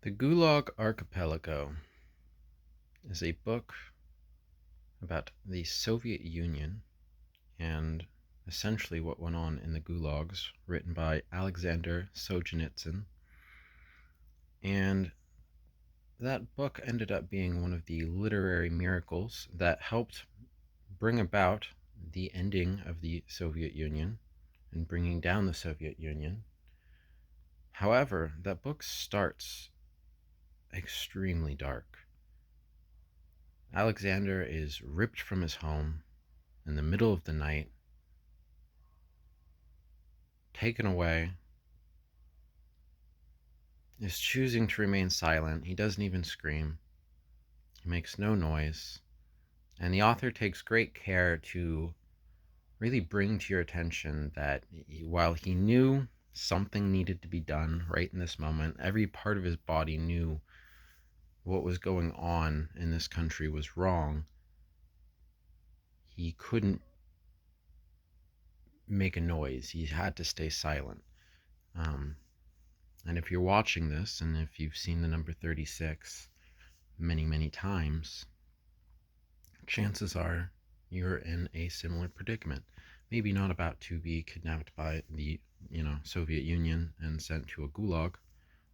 The Gulag Archipelago is a book about the Soviet Union and essentially what went on in the gulags, written by Alexander Solzhenitsyn. And that book ended up being one of the literary miracles that helped bring about the ending of the Soviet Union and bringing down the Soviet Union. However, that book starts extremely dark. Alexander is ripped from his home in the middle of the night, taken away, is choosing to remain silent. He doesn't even scream, he makes no noise. And the author takes great care to really bring to your attention that while he knew something needed to be done right in this moment, every part of his body knew what was going on in this country was wrong. He couldn't make a noise, he had to stay silent. Um, and if you're watching this, and if you've seen the number 36 many, many times, chances are you're in a similar predicament. Maybe not about to be kidnapped by the Soviet Union and sent to a gulag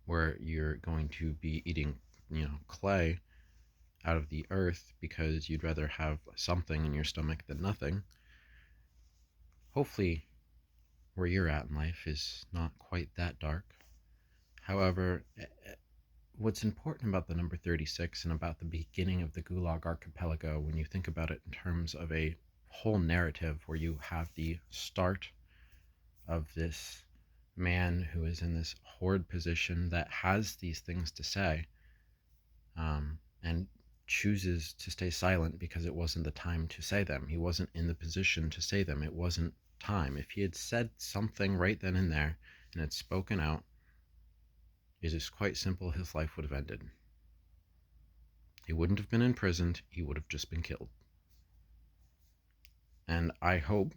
where you're going to be eating clay out of the earth because you'd rather have something in your stomach than nothing. Hopefully where you're at in life is not quite that dark. However, what's important about the number 36 and about the beginning of the Gulag Archipelago, when you think about it in terms of a whole narrative where you have the start of this man who is in this horrid position that has these things to say, and chooses to stay silent because it wasn't the time to say them. He wasn't in the position to say them. It wasn't time. If he had said something right then and there and had spoken out, it is quite simple, his life would have ended. He wouldn't have been imprisoned, he would have just been killed. And I hope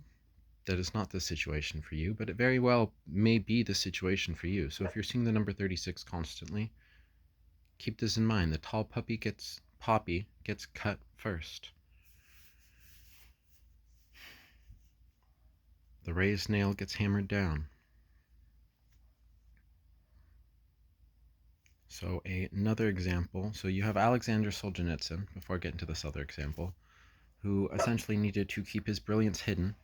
that it's not the situation for you, but it very well may be the situation for you. So if you're seeing the number 36 constantly, keep this in mind. The tall poppy gets cut first. The raised nail gets hammered down. So another example. So you have Alexander Solzhenitsyn, before I get into this other example, who essentially needed to keep his brilliance hidden.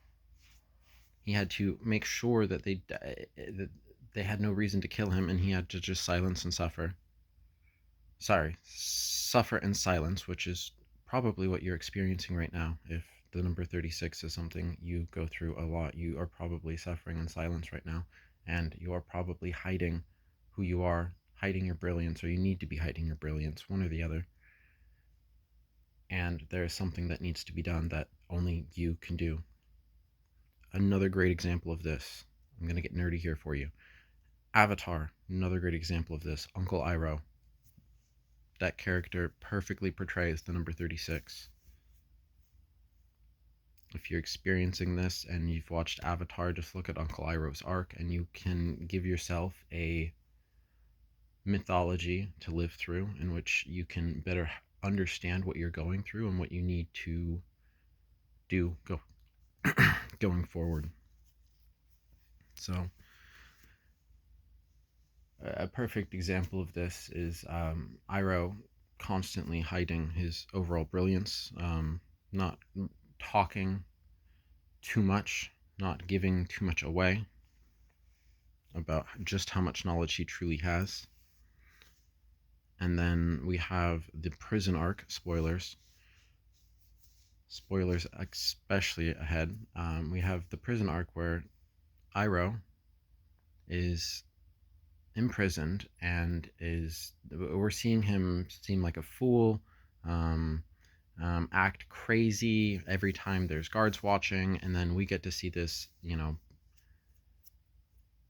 He had to make sure that they had no reason to kill him, and he had to just silence and suffer. Suffer in silence, which is probably what you're experiencing right now. If the number 36 is something you go through a lot, you are probably suffering in silence right now, and you are probably hiding who you are, hiding your brilliance, or you need to be hiding your brilliance, one or the other. And there is something that needs to be done that only you can do. Another great example of this, I'm going to get nerdy here for you. Avatar, another great example of this. Uncle Iroh. That character perfectly portrays the number 36. If you're experiencing this and you've watched Avatar, just look at Uncle Iroh's arc and you can give yourself a mythology to live through in which you can better understand what you're going through and what you need to do going forward. So a perfect example of this is Iroh constantly hiding his overall brilliance, not talking too much, not giving too much away about just how much knowledge he truly has. And then we have the prison arc, spoilers especially ahead. We have the prison arc where Iroh is imprisoned and we're seeing him seem like a fool, act crazy every time there's guards watching, and then we get to see this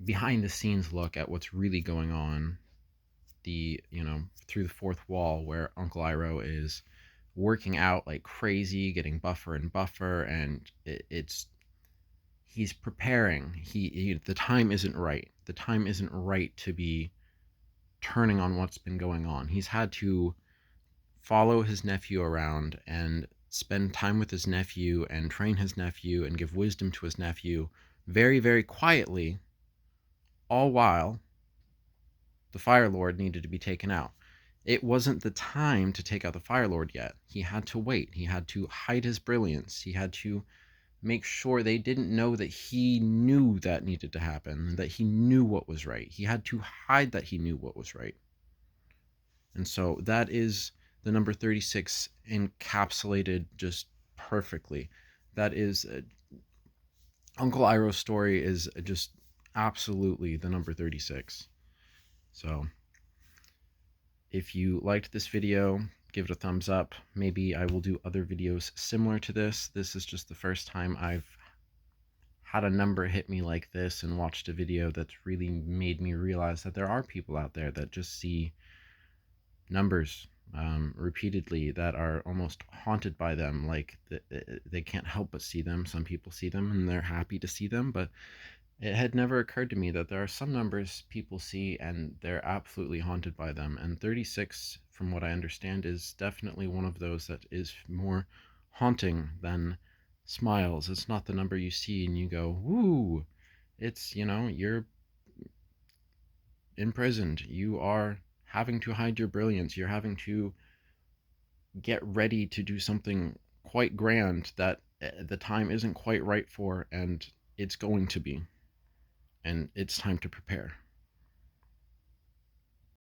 behind the scenes look at what's really going on, through the fourth wall, where Uncle Iroh is working out like crazy, getting buffer and buffer, and he's preparing. The time isn't right. The time isn't right to be turning on what's been going on. He's had to follow his nephew around and spend time with his nephew and train his nephew and give wisdom to his nephew very, very quietly, all while the Fire Lord needed to be taken out. It wasn't the time to take out the Fire Lord yet. He had to wait. He had to hide his brilliance. He had to make sure they didn't know that he knew that needed to happen, that he knew what was right. He had to hide that he knew what was right. And so that is the number 36 encapsulated just perfectly. That is Uncle Iroh's story is just absolutely the number 36. So if you liked this video, give it a thumbs up. Maybe I will do other videos similar to this. This is just the first time I've had a number hit me like this and watched a video that's really made me realize that there are people out there that just see numbers repeatedly, that are almost haunted by them. Like they can't help but see them. Some people see them and they're happy to see them, but it had never occurred to me that there are some numbers people see and they're absolutely haunted by them. And 36, from what I understand, is definitely one of those that is more haunting than smiles. It's not the number you see and you go, woo. It's, you're imprisoned. You are having to hide your brilliance. You're having to get ready to do something quite grand that the time isn't quite right for, and it's going to be. And it's time to prepare.